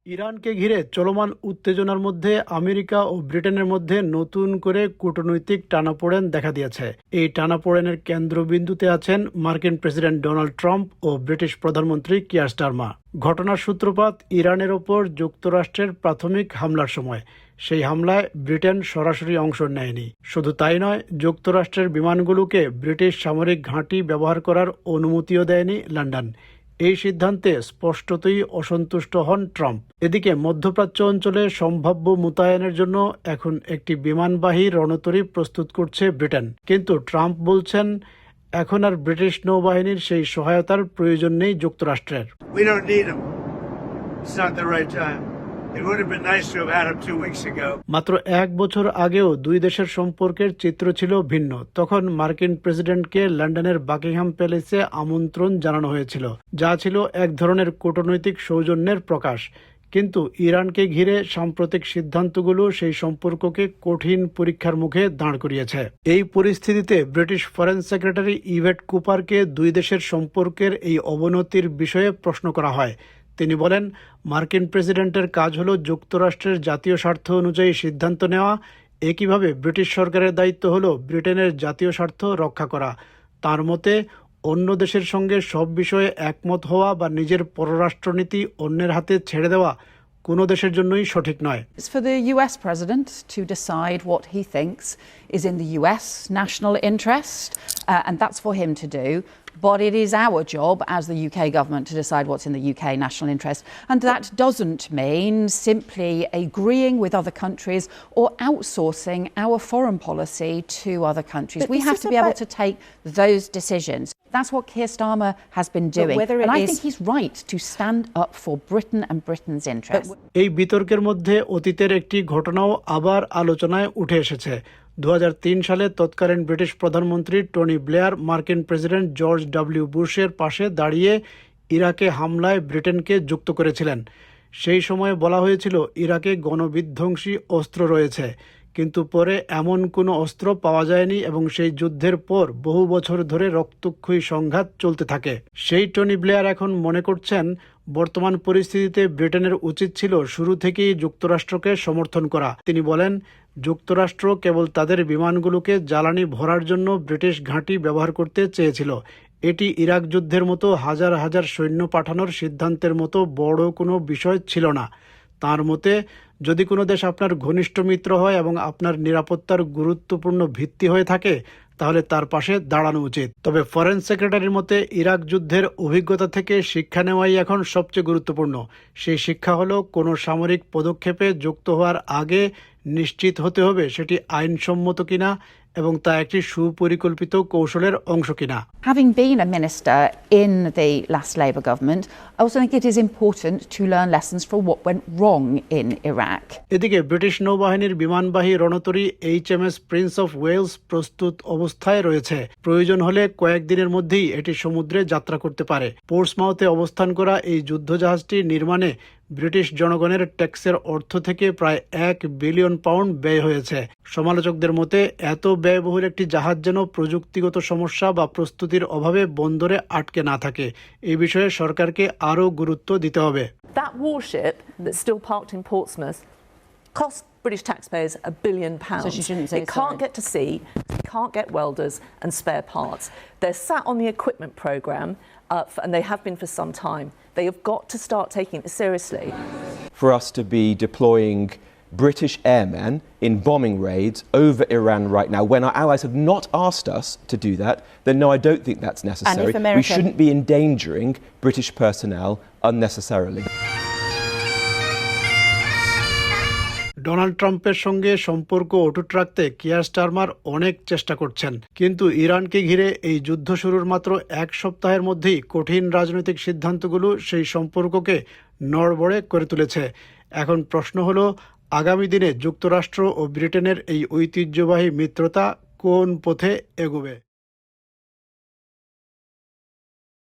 ইরানকে ঘিরে চলমান উত্তেজনার মধ্যে আমেরিকা ও ব্রিটেনের মধ্যে নতুন করে কূটনৈতিক টানাপোড়েন দেখা দিয়েছে। এই টানাপোড়েনের কেন্দ্রবিন্দুতে আছেন মার্কিন প্রেসিডেন্ট ডোনাল্ড ট্রাম্প ও ব্রিটিশ প্রধানমন্ত্রী কিয়ার স্টারমার। ঘটনার সূত্রপাত ইরানের ওপর যুক্তরাষ্ট্রের প্রাথমিক হামলার সময়। সেই হামলায় ব্রিটেন সরাসরি অংশ নেয়নি। শুধু তাই নয়, যুক্তরাষ্ট্রের বিমানগুলোকে ব্রিটিশ সামরিক ঘাঁটি ব্যবহার করার অনুমতিও দেয়নি লন্ডন। এই সিদ্ধান্তে স্পষ্টতই অসন্তুষ্ট হন ট্রাম্প। এদিকে মধ্যপ্রাচ্য অঞ্চলে সম্ভাব্য মোতায়েনের জন্য এখন একটি বিমানবাহী রণতরী প্রস্তুত করছে ব্রিটেন। কিন্তু ট্রাম্প বলছেন, এখন আর ব্রিটিশ নৌবাহিনীর সেই সহায়তার প্রয়োজন নেই যুক্তরাষ্ট্রের। মাত্র এক বছর আগেও দুই দেশের সম্পর্কের চিত্র ছিল ভিন্ন। তখন মার্কিন প্রেসিডেন্টকে লন্ডনের বাকিংহাম প্যালেসে আমন্ত্রণ জানানো হয়েছিল, যা ছিল এক ধরনের কূটনৈতিক সৌজন্যের প্রকাশ। কিন্তু ইরানকে ঘিরে সাম্প্রতিক সিদ্ধান্তগুলো সেই সম্পর্ককে কঠিন পরীক্ষার মুখে দাঁড় করিয়েছে। এই পরিস্থিতিতে ব্রিটিশ ফরেন সেক্রেটারি ইভেট কুপারকে দুই দেশের সম্পর্কের এই অবনতির বিষয়ে প্রশ্ন করা হয়। তিনি বলেন, মার্কিন প্রেসিডেন্টের কাজ হলো যুক্তরাষ্ট্রের জাতীয় স্বার্থ অনুযায়ী সিদ্ধান্ত নেওয়া। একইভাবে ব্রিটিশ সরকারের দায়িত্ব হলো ব্রিটেনের জাতীয় স্বার্থ রক্ষা করা। তার মতে, অন্য দেশের সঙ্গে সব বিষয়ে একমত হওয়া বা নিজের পররাষ্ট্রনীতি অন্যের হাতে ছেড়ে দেওয়া কোনো দেশের জন্যই সঠিক নয়। It's for the US president to decide what he thinks is in the US national interest, and that's for him to do. But it is our job as the UK government to decide what's in the UK national interest. And that doesn't mean simply agreeing with other countries or outsourcing our foreign policy to other countries. We have to be able to take those decisions. That's what Keir Starmer has been doing. And I think he's right to stand up for Britain and Britain's interests. এই বিতর্কের মধ্যে অতীতের একটি ঘটনাও আবার আলোচনায় উঠে এসেছে। 2003 সালে তৎকালীন ব্রিটিশ প্রধানমন্ত্রী টনি ব্লেয়ার মার্কিন প্রেসিডেন্ট জর্জ ডব্লিউ বুশের পাশে দাঁড়িয়ে ইরাকে হামলায় ব্রিটেনকে যুক্ত করেছিলেন। সেই সময় বলা হয়েছিল ইরাকে গণবিধ্বংসী অস্ত্র রয়েছে, কিন্তু পরে এমন কোনো অস্ত্র পাওয়া যায়নি এবং সেই যুদ্ধের পর বহু বছর ধরে রক্তক্ষয়ী সংঘাত চলতে থাকে। সেই টনি ব্লেয়ার এখন মনে করছেন, বর্তমান পরিস্থিতিতে ব্রিটেনের উচিত ছিল শুরু থেকেই যুক্তরাষ্ট্রকে সমর্থন করা। তিনি বলেন, যুক্তরাষ্ট্র কেবল তাদের বিমানগুলোকে জ্বালানি ভরার জন্য ব্রিটিশ ঘাঁটি ব্যবহার করতে চেয়েছিল। এটি ইরাক যুদ্ধের মতো হাজার হাজার সৈন্য পাঠানোর সিদ্ধান্তের মতো বড় কোনো বিষয় ছিল না। তার মতে, যদি কোনো দেশ আপনার ঘনিষ্ঠ মিত্র হয় এবং আপনার নিরাপত্তার গুরুত্বপূর্ণ ভিত্তি হয়ে থাকে, তাহলে তার পাশে দাঁড়ানো উচিত। তবে ফরেন সেক্রেটারির মতে, ইরাক যুদ্ধের অভিজ্ঞতা থেকে শিক্ষা নেওয়াই এখন সবচেয়ে গুরুত্বপূর্ণ। সেই শিক্ষা হলো, কোনো সামরিক পদক্ষেপে যুক্ত হওয়ার আগে নিশ্চিত হতে হবে সেটি আইনসম্মত কিনা এবং তা একটি সুপরিকল্পিত কৌশলের অংশ কিনা। Having been a minister in the last Labour government, I also think it is important to learn lessons from what went wrong in Iraq. এদিকে ব্রিটিশ নৌবাহিনীর বিমানবাহী রণতরী HMS প্রিন্স অফ ওয়েলস প্রস্তুত অবস্থায় রয়েছে। প্রয়োজন হলে কয়েকদিনের মধ্যেই এটি সমুদ্রে যাত্রা করতে পারে। পোর্টসমাউথে অবস্থান করা এই যুদ্ধজাহাজটি নির্মাণে ব্রিটিশ জনগণের ট্যাক্সের অর্থ থেকে প্রায় £1 বিলিয়ন ব্যয় হয়েছে। সমালোচকদের মতে, এত ব্যয়বহুল একটি জাহাজ যেন প্রযুক্তিগত সমস্যা বা প্রস্তুতির অভাবে বন্দরে আটকে না থাকে। এই বিষয়ে সরকারকে আরও গুরুত্ব দিতে হবে। That warship that's still parked in Portsmouth cost British taxpayers £1 billion. So she shouldn't say it can't get to sea, it can't get welders and spare parts. They're sat on the equipment programme, and they have been for some time. They have got to start taking it seriously. For us to be deploying British airmen in bombing raids over Iran right now, when our allies have not asked us to do that, then no, I don't think that's necessary. We shouldn't be endangering British personnel unnecessarily. Donald ট্রাম্পের সঙ্গে সম্পর্ক অটুট রাখতে Keir Starmer অনেক চেষ্টা করছেন, কিন্তু ইরানকে ঘিরে এই যুদ্ধ শুরুর মাত্র এক সপ্তাহের মধ্যেই কঠিন রাজনৈতিক সিদ্ধান্তগুলো সেই সম্পর্ককে নড়বড়ে করে তুলেছে। এখন প্রশ্ন হলো, আগামী দিনে যুক্তরাষ্ট্র ও ব্রিটেনের এই ঐতিহ্যবাহী মিত্রতা কোন পথে এগোবে।